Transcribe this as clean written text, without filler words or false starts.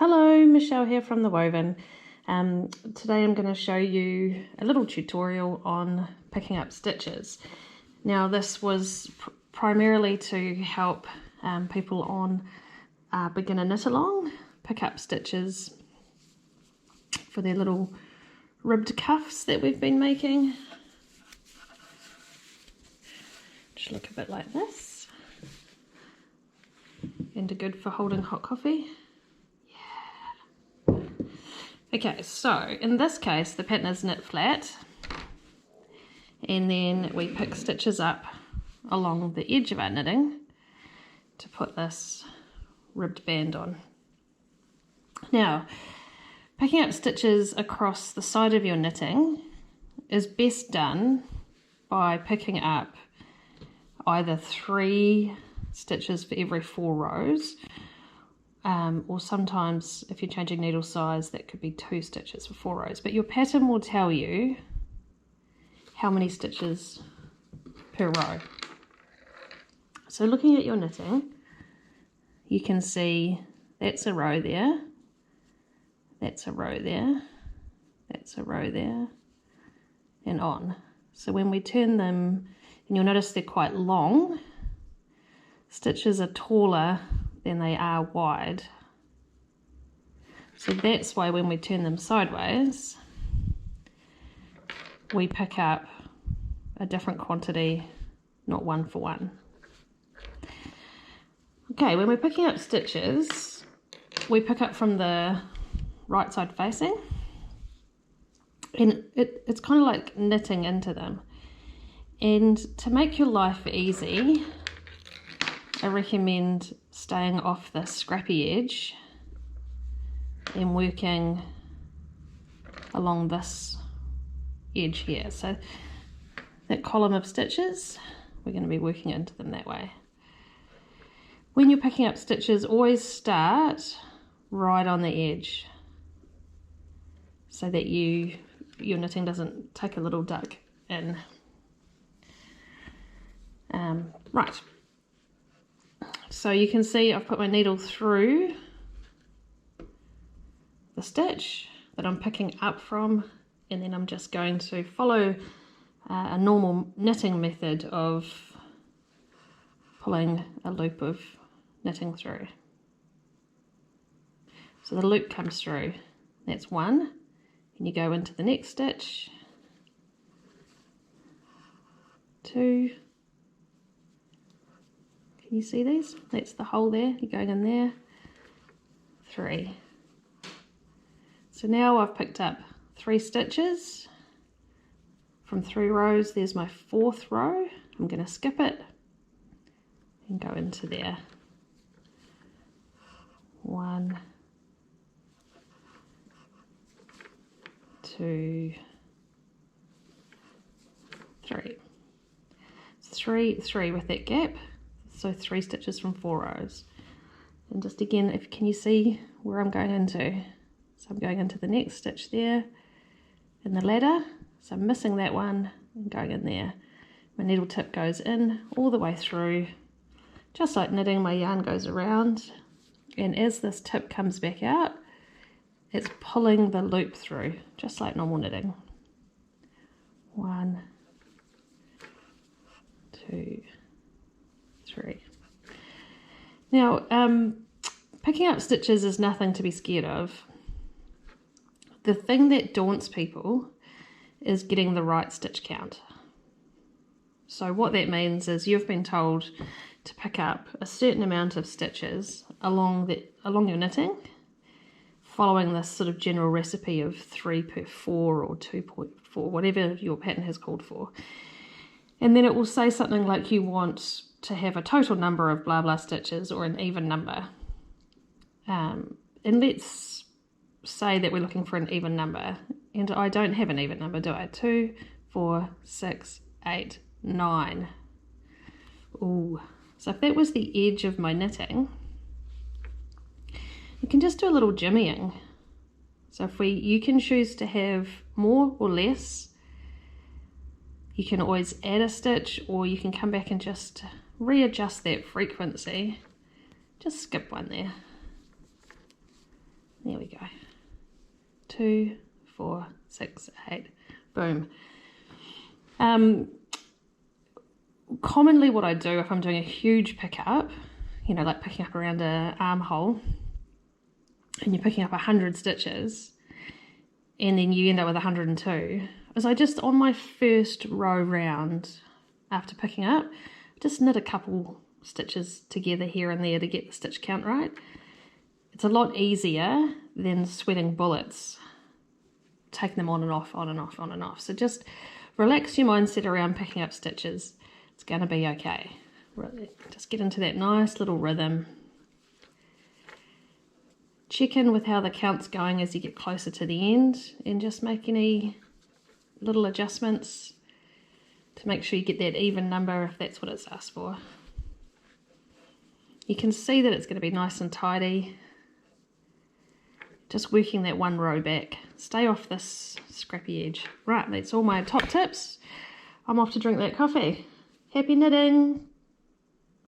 Hello, Michelle here from The Woven. Today I'm going to show you a little tutorial on picking up stitches. Now this was primarily to help people on beginner knit along pick up stitches for their little ribbed cuffs that we've been making. Just look a bit like this, and are good for holding hot coffee. Okay, so in this case the pattern is knit flat, and then we pick stitches up along the edge of our knitting to put this ribbed band on. Now, picking up stitches across the side of your knitting is best done by picking up either 3 stitches for every 4 rows, or sometimes if you're changing needle size that could be 2 stitches for 4 rows, but your pattern will tell you how many stitches per row. So looking at your knitting, you can see that's a row there, that's a row there, that's a row there, and on. So when we turn them, and you'll notice they're quite long, stitches are taller than they are wide. So that's why when we turn them sideways, we pick up a different quantity, not 1 for 1. Okay, when we're picking up stitches, we pick up from the right side facing, and it's kind of like knitting into them. And to make your life easy, I recommend staying off the scrappy edge and working along this edge here. So that column of stitches, we're going to be working into them that way. When you're picking up stitches, always start right on the edge so that your knitting doesn't take a little duck in. Right. So you can see I've put my needle through the stitch that I'm picking up from, and then I'm just going to follow a normal knitting method of pulling a loop of knitting through. So the loop comes through, that's 1, and you go into the next stitch, 2. Can you see these? That's the hole there, you're going in there, 3. So now I've picked up 3 stitches from 3 rows. There's my 4th row. I'm going to skip it and go into there. 1, 2, 3. 3 with that gap. So 3 stitches from 4 rows. And just again, can you see where I'm going into? So I'm going into the next stitch there in the ladder. So I'm missing that one and going in there. My needle tip goes in all the way through. Just like knitting, my yarn goes around. And as this tip comes back out, it's pulling the loop through, just like normal knitting. 1, 2, 3. Now, picking up stitches is nothing to be scared of. The thing that daunts people is getting the right stitch count. So what that means is you've been told to pick up a certain amount of stitches along your knitting, following this sort of general recipe of 3 per 4 or 2.4, whatever your pattern has called for. And then it will say something like you want to have a total number of blah blah stitches or an even number. And let's say that we're looking for an even number, and I don't have an even number, do I? 2, 4, 6, 8, 9. Ooh. So if that was the edge of my knitting, you can just do a little jimmying. So you can choose to have more or less. You can always add a stitch, or you can come back and just readjust that frequency. Just skip one there. 2, 4, 6, 8, boom. Commonly what I do if I'm doing a huge pickup, you know, like picking up around an armhole, and you're picking up 100 stitches, and then you end up with 102, is I just, on my first row round after picking up, just knit a couple stitches together here and there to get the stitch count right. It's a lot easier than sweating bullets, taking them on and off, on and off, on and off. So just relax your mindset around picking up stitches. It's going to be okay. Just get into that nice little rhythm. Check in with how the count's going as you get closer to the end, and just make any little adjustments to make sure you get that even number if that's what it's asked for. You can see that it's going to be nice and tidy. Just working that one row back. Stay off this scrappy edge. Right, that's all my top tips. I'm off to drink that coffee. Happy knitting!